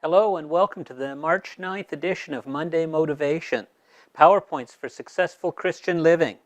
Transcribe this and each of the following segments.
Hello and welcome to the March 9th edition of Monday Motivation, PowerPoints for Successful Christian Living.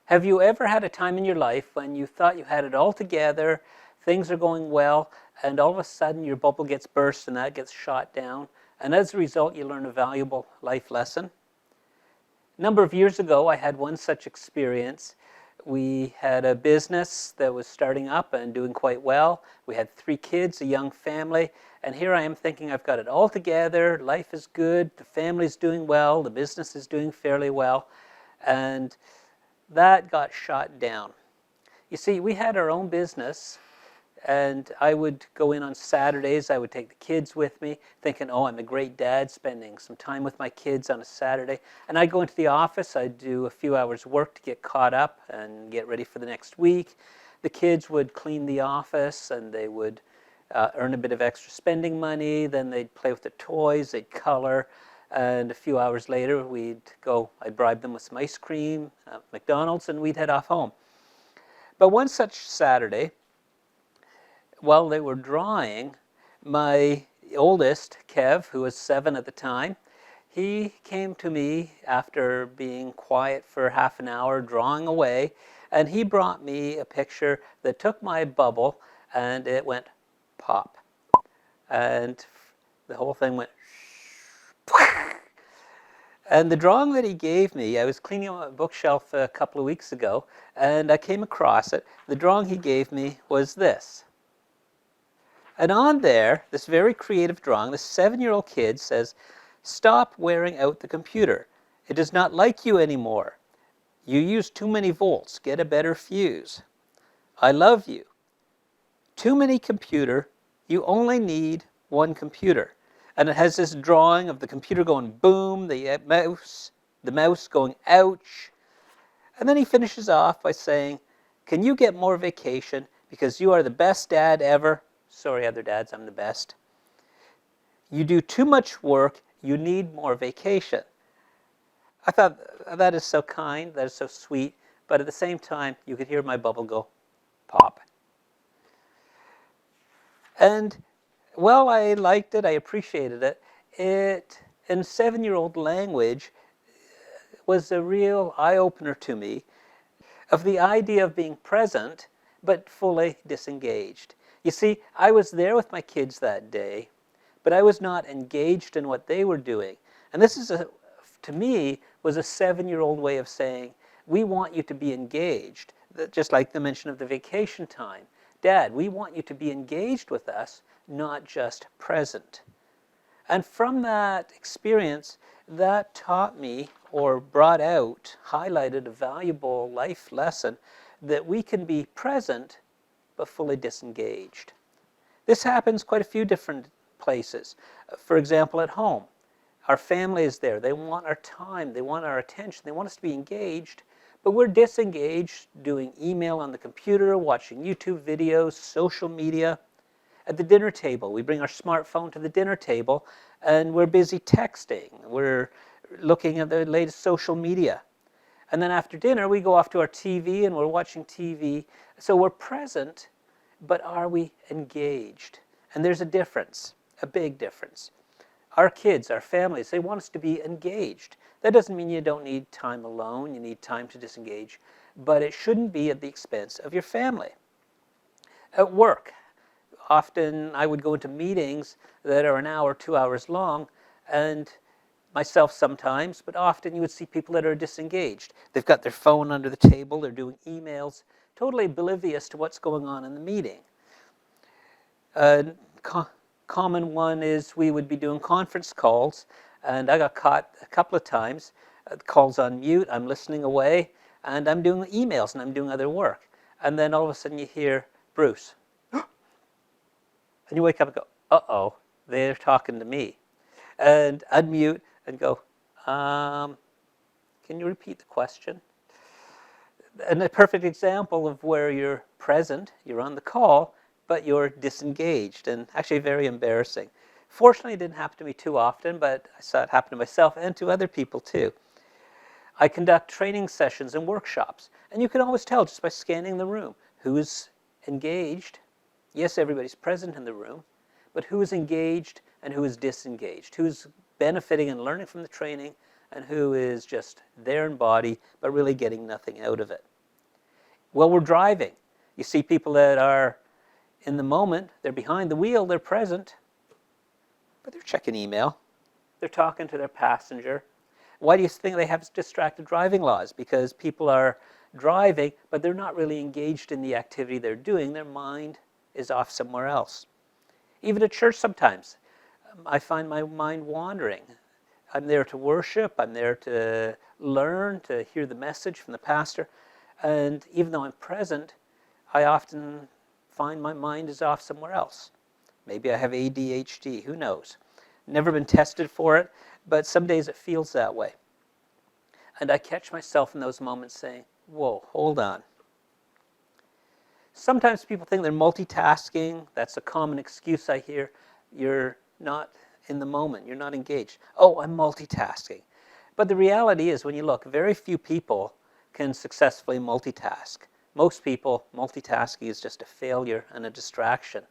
Have you ever had a time in your life when you thought you had it all together, things are going well, and all of a sudden your bubble gets burst and that gets shot down, and as a result you learn a valuable life lesson? A number of years ago I had one such experience. We had a business that was starting up and doing quite well. We had 3 kids, a young family, and here I am thinking I've got it all together, life is good, the family's doing well, the business is doing fairly well, and that got shot down. You see, we had our own business, and I would go in on Saturdays. I would take the kids with me, thinking, oh, I'm a great dad, spending some time with my kids on a Saturday. And I'd go into the office. I'd do a few hours work to get caught up and get ready for the next week. The kids would clean the office, and they would earn a bit of extra spending money. Then they'd play with the toys, they'd color. And a few hours later, I'd bribe them with some ice cream at McDonald's, and we'd head off home. But one such Saturday, while they were drawing, my oldest, Kev, who was 7 at the time, he came to me after being quiet for half an hour, drawing away, and he brought me a picture that took my bubble, and it went pop. And the whole thing went and the drawing that he gave me, I was cleaning up my bookshelf a couple of weeks ago, and I came across it. The drawing he gave me was this. And on there, this very creative drawing, this 7-year-old kid says, "Stop wearing out the computer. It does not like you anymore. You use too many volts. Get a better fuse. I love you. Too many computer. You only need one computer." And it has this drawing of the computer going boom, the mouse going ouch. And then he finishes off by saying, "Can you get more vacation because you are the best dad ever?" Sorry, other dads, I'm the best. "You do too much work. You need more vacation." I thought, that is so kind, that is so sweet, but at the same time, you could hear my bubble go pop. And while I liked it, I appreciated it, in 7-year-old language, was a real eye-opener to me of the idea of being present, but fully disengaged. You see, I was there with my kids that day, but I was not engaged in what they were doing. And this is, to me, was a 7-year-old way of saying, we want you to be engaged, just like the mention of the vacation time. Dad, we want you to be engaged with us, not just present. And from that experience, that taught me, or brought out, highlighted a valuable life lesson that we can be present but fully disengaged. This happens quite a few different places. For example, at home. Our family is there. They want our time. They want our attention. They want us to be engaged, but we're disengaged doing email on the computer, watching YouTube videos, social media. At the dinner table, we bring our smartphone to the dinner table, and we're busy texting. We're looking at the latest social media. And then after dinner, we go off to our TV, and we're watching TV. So we're present, but are we engaged? And there's a difference, a big difference. Our kids, our families, they want us to be engaged. That doesn't mean you don't need time alone. You need time to disengage. But it shouldn't be at the expense of your family. At work, often I would go into meetings that are an hour, 2 hours long, and myself sometimes, but often you would see people that are disengaged. They've got their phone under the table, they're doing emails, totally oblivious to what's going on in the meeting. A common one is we would be doing conference calls, and I got caught a couple of times. The call's on mute, I'm listening away, and I'm doing emails and I'm doing other work. And then all of a sudden you hear, "Bruce." And you wake up and go, uh-oh, they're talking to me. And unmute and go, can you repeat the question? And a perfect example of where you're present, you're on the call, but you're disengaged, and actually very embarrassing. Fortunately, it didn't happen to me too often, but I saw it happen to myself and to other people too. I conduct training sessions and workshops, and you can always tell just by scanning the room who is engaged. Yes, everybody's present in the room, but who is engaged and who is disengaged, who's benefiting and learning from the training, and who is just there in body, but really getting nothing out of it. Well, we're driving. You see people that are in the moment, they're behind the wheel, they're present, but they're checking email. They're talking to their passenger. Why do you think they have distracted driving laws? Because people are driving, but they're not really engaged in the activity they're doing. Their mind is off somewhere else. Even at church sometimes, I find my mind wandering. I'm there to worship, I'm there to learn, to hear the message from the pastor, and even though I'm present, I often find my mind is off somewhere else. Maybe I have ADHD, who knows? Never been tested for it, but some days it feels that way. And I catch myself in those moments saying, whoa, hold on. Sometimes people think they're multitasking. That's a common excuse I hear. You're not in the moment. You're not engaged. Oh, I'm multitasking. But the reality is, when you look, very few people can successfully multitask. Most people, multitasking is just a failure and a distraction.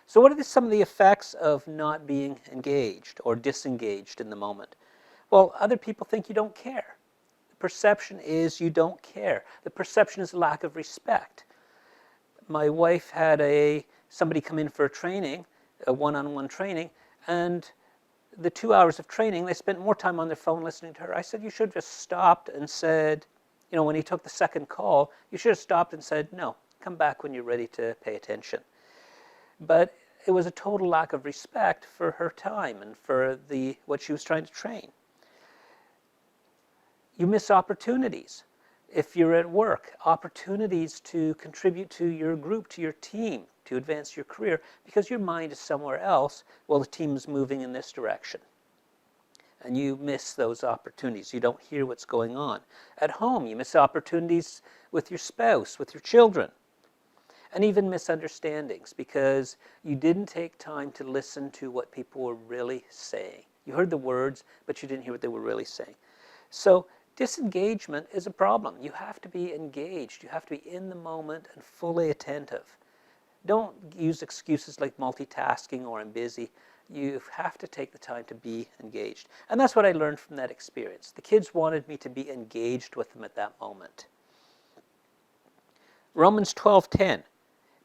So what are some of the effects of not being engaged or disengaged in the moment? Well, other people think you don't care. The perception is you don't care. The perception is lack of respect. My wife had somebody come in for a training, a one-on-one training, and the 2 hours of training, they spent more time on their phone listening to her. I said, you should have just stopped and said, when he took the second call, you should have stopped and said, no, come back when you're ready to pay attention. But it was a total lack of respect for her time and for what she was trying to train. You miss opportunities. If you're at work, opportunities to contribute to your group, to your team, to advance your career, because your mind is somewhere else while the team is moving in this direction. And you miss those opportunities. You don't hear what's going on. At home, you miss opportunities with your spouse, with your children. And even misunderstandings, because you didn't take time to listen to what people were really saying. You heard the words, but you didn't hear what they were really saying. So disengagement is a problem. You have to be engaged. You have to be in the moment and fully attentive. Don't use excuses like multitasking or I'm busy. You have to take the time to be engaged. And that's what I learned from that experience. The kids wanted me to be engaged with them at that moment. Romans 12:10.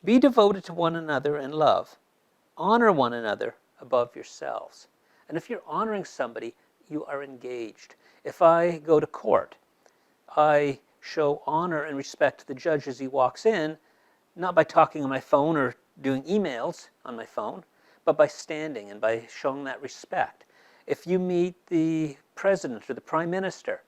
Be devoted to one another in love. Honor one another above yourselves. And if you're honoring somebody, you are engaged. If I go to court, I show honor and respect to the judge as he walks in, not by talking on my phone or doing emails on my phone, but by standing and by showing that respect. If you meet the president or the prime minister,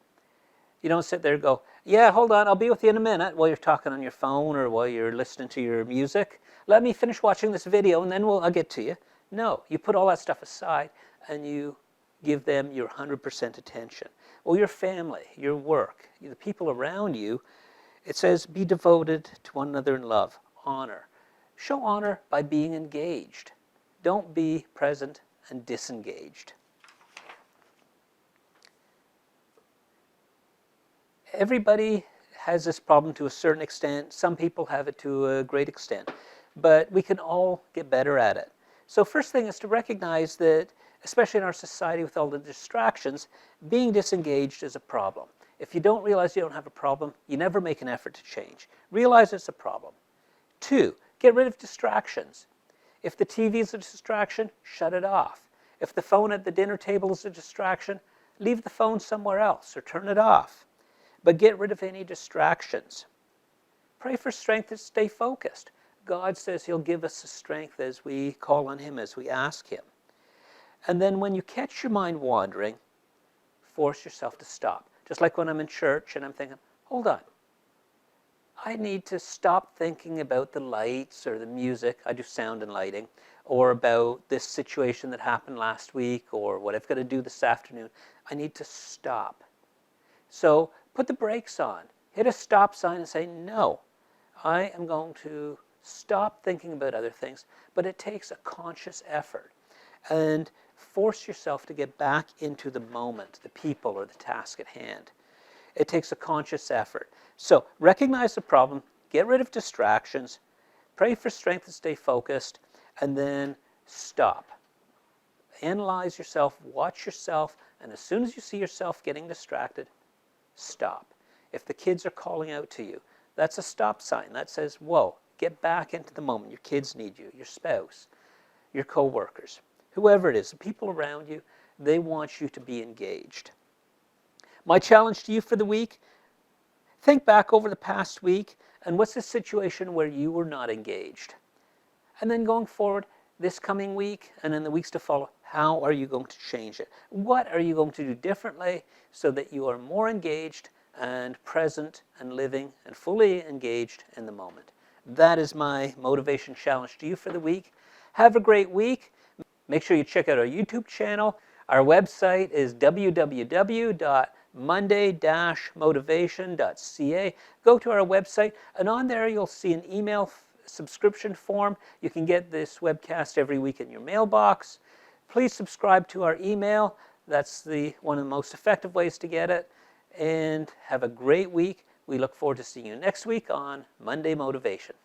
you don't sit there and go, yeah, hold on, I'll be with you in a minute, while you're talking on your phone or while you're listening to your music. Let me finish watching this video and then I'll get to you. No, you put all that stuff aside and you give them your 100% attention. Well, your family, your work, the people around you, it says be devoted to one another in love, honor. Show honor by being engaged. Don't be present and disengaged. Everybody has this problem to a certain extent. Some people have it to a great extent. But we can all get better at it. So first thing is to recognize that, especially in our society with all the distractions, being disengaged is a problem. If you don't realize you don't have a problem, you never make an effort to change. Realize it's a problem. 2, get rid of distractions. If the TV is a distraction, shut it off. If the phone at the dinner table is a distraction, leave the phone somewhere else or turn it off. But get rid of any distractions. Pray for strength to stay focused. God says he'll give us the strength as we call on him, as we ask him. And then when you catch your mind wandering, force yourself to stop. Just like when I'm in church and I'm thinking, hold on. I need to stop thinking about the lights or the music. I do sound and lighting. Or about this situation that happened last week or what I've got to do this afternoon. I need to stop. So put the brakes on. Hit a stop sign and say, no, I am going to stop thinking about other things. But it takes a conscious effort. And force yourself to get back into the moment, the people, or the task at hand. It takes a conscious effort. So recognize the problem, get rid of distractions, pray for strength to stay focused, and then stop. analyze yourself, watch yourself, and as soon as you see yourself getting distracted, stop. If the kids are calling out to you, that's a stop sign. That says, whoa, get back into the moment. Your kids need you, your spouse, your co-workers, whoever it is, the people around you, they want you to be engaged. My challenge to you for the week, think back over the past week and what's the situation where you were not engaged? And then going forward, this coming week and in the weeks to follow, how are you going to change it? What are you going to do differently so that you are more engaged and present and living and fully engaged in the moment? That is my motivation challenge to you for the week. Have a great week. Make sure you check out our YouTube channel. Our website is www.monday-motivation.ca. Go to our website, and on there you'll see an email subscription form. You can get this webcast every week in your mailbox. Please subscribe to our email. That's one of the most effective ways to get it. And have a great week. We look forward to seeing you next week on Monday Motivation.